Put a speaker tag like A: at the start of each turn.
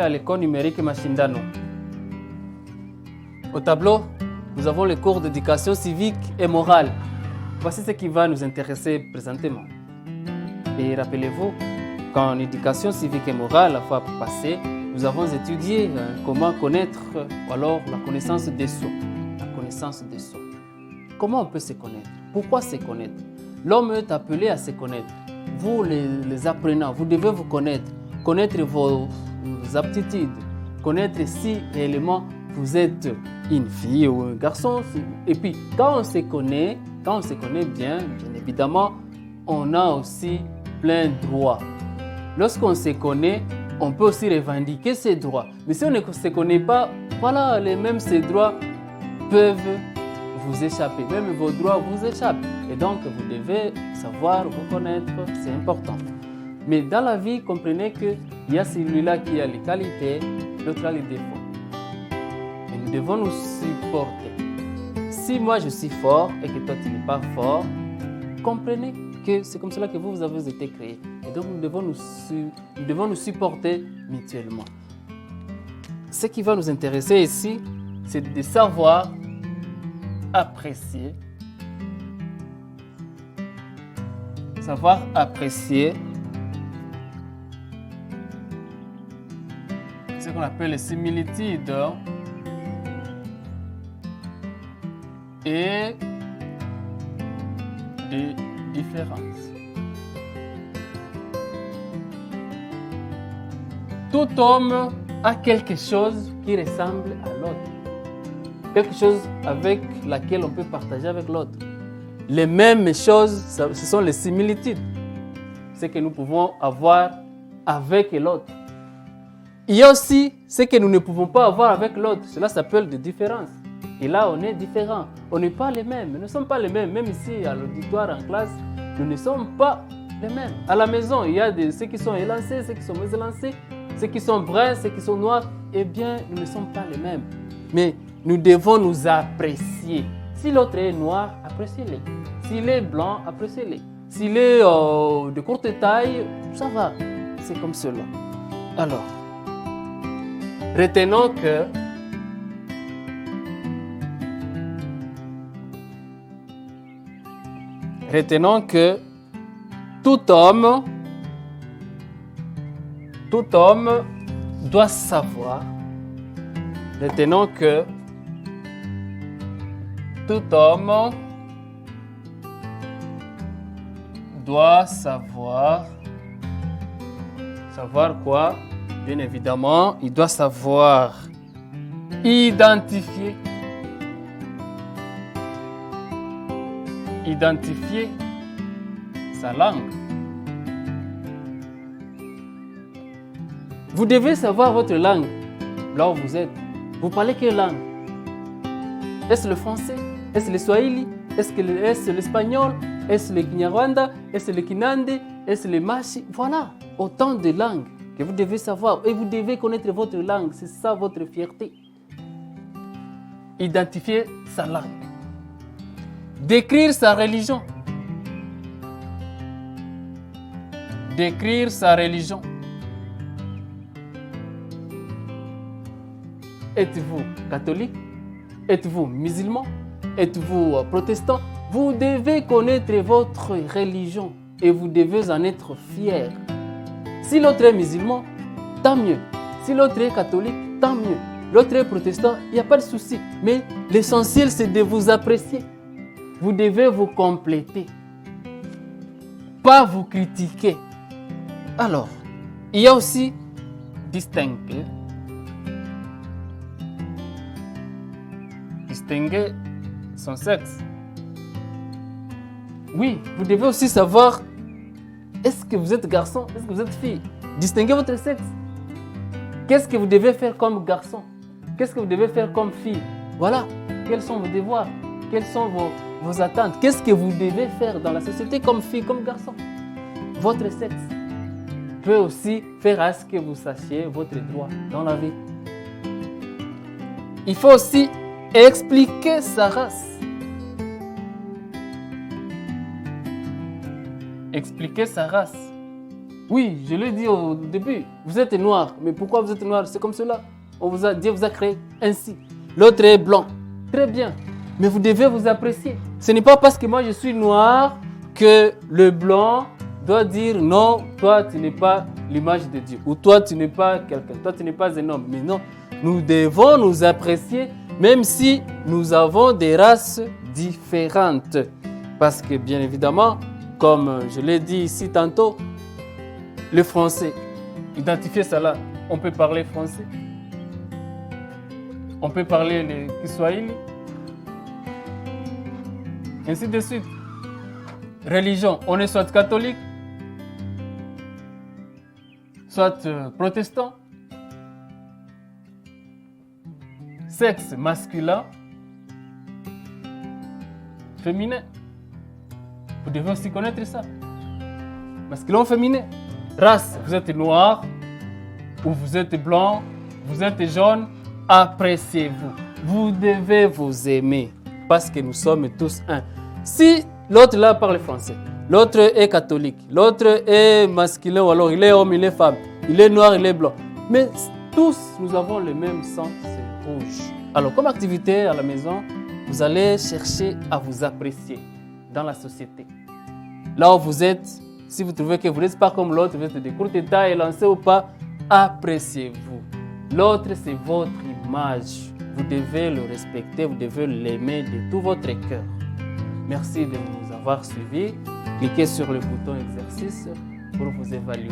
A: à l'école numérique Mashindano. Au tableau, nous avons les cours d'éducation civique et morale. Voici ce qui va nous intéresser présentement. Et rappelez-vous qu'en éducation civique et morale, la fois passée, nous avons étudié comment connaître, ou alors la connaissance des soi. La connaissance des soi. Comment on peut se connaître? Pourquoi se connaître? L'homme est appelé à se connaître. Vous, les apprenants, vous devez vous connaître. Connaître vos aptitudes. Connaître si réellement vous êtes une fille ou un garçon. Et puis, quand on se connaît bien évidemment, on a aussi plein de droits. Lorsqu'on se connaît, on peut aussi revendiquer ses droits. Mais si on ne se connaît pas, voilà, ces droits peuvent vous échapper. Même vos droits vous échappent. Et donc, vous devez savoir vous connaître, c'est important. Mais dans la vie, comprenez qu'il y a celui-là qui a les qualités, l'autre a les défauts. Et nous devons nous supporter. Si moi je suis fort et que toi tu n'es pas fort, comprenez que c'est comme cela que vous avez été créés. Et donc nous devons nous supporter mutuellement. Ce qui va nous intéresser ici, c'est de savoir apprécier. Savoir apprécier ce qu'on appelle les similitudes et des différences. Tout homme a quelque chose qui ressemble à l'autre. Quelque chose avec laquelle on peut partager avec l'autre. Les mêmes choses, ce sont les similitudes. Ce que nous pouvons avoir avec l'autre. Il y a aussi ce que nous ne pouvons pas avoir avec l'autre. Cela s'appelle des différences. Et là, on est différents. On n'est pas les mêmes. Nous ne sommes pas les mêmes. Même ici, à l'auditoire, en classe, nous ne sommes pas les mêmes. À la maison, il y a ceux qui sont élancés, ceux qui sont mésélancés, ceux qui sont bruns, ceux qui sont noirs. Eh bien, nous ne sommes pas les mêmes. Mais nous devons nous apprécier. Si l'autre est noir, appréciez-le. S'il est blanc, appréciez-le. S'il est de courte taille, ça va. C'est comme cela. Alors, retenons que tout homme doit savoir. Retenons que tout homme doit savoir. Savoir quoi? Bien évidemment, il doit savoir identifier sa langue. Vous devez savoir votre langue là où vous êtes. Vous parlez quelle langue? Est-ce le français? Est-ce le swahili? Est-ce l'espagnol? Est-ce le kinyarwanda? Est-ce le kinande? Est-ce le mashi? Voilà, autant de langues que vous devez savoir. Et vous devez connaître votre langue. C'est ça votre fierté. Identifier sa langue. Décrire sa religion. Décrire sa religion. Êtes-vous catholique? Êtes-vous musulman? Êtes-vous protestant? Vous devez connaître votre religion et vous devez en être fier. Si l'autre est musulman, tant mieux. Si l'autre est catholique, tant mieux. L'autre est protestant, il n'y a pas de souci. Mais l'essentiel, c'est de vous apprécier. Vous devez vous compléter. Pas vous critiquer. Alors, il y a aussi distinguer son sexe. Oui, vous devez aussi savoir, est-ce que vous êtes garçon, est-ce que vous êtes fille? Distinguez votre sexe. Qu'est-ce que vous devez faire comme garçon? Qu'est-ce que vous devez faire comme fille? Voilà, quels sont vos devoirs? Quelles sont vos attentes? Qu'est-ce que vous devez faire dans la société comme fille, comme garçon? Votre sexe peut aussi faire à ce que vous sachiez votre droit dans la vie. Il faut aussi expliquer sa race. Expliquer sa race. Oui, je l'ai dit au début, vous êtes noir, mais pourquoi vous êtes noir? C'est comme cela. Dieu vous a créé ainsi. L'autre est blanc. Très bien, mais vous devez vous apprécier. Ce n'est pas parce que moi je suis noir que le blanc doit dire non, toi tu n'es pas l'image de Dieu, ou toi tu n'es pas quelqu'un, toi tu n'es pas un homme. Mais non, nous devons nous apprécier même si nous avons des races différentes. Parce que bien évidemment, comme je l'ai dit ici tantôt, le français, identifier cela, on peut parler français, on peut parler le Kiswahili, ainsi de suite. Religion, on est soit catholique, soit protestant. Sexe masculin, féminin. Vous devez aussi connaître ça. Masculin, féminin. Race, vous êtes noir, ou vous êtes blanc, vous êtes jaune, appréciez-vous. Vous devez vous aimer, parce que nous sommes tous un. Si l'autre là parle français, l'autre est catholique, l'autre est masculin, ou alors il est homme, il est femme, il est noir, il est blanc. Mais tous, nous avons le même sang, c'est rouge. Alors, comme activité à la maison, vous allez chercher à vous apprécier dans la société. Là où vous êtes, si vous trouvez que vous n'êtes pas comme l'autre, vous êtes de courte taille, lancé ou pas, appréciez-vous. L'autre, c'est votre image. Vous devez le respecter, vous devez l'aimer de tout votre cœur. Merci de nous avoir suivis. Cliquez sur le bouton exercice pour vous évaluer.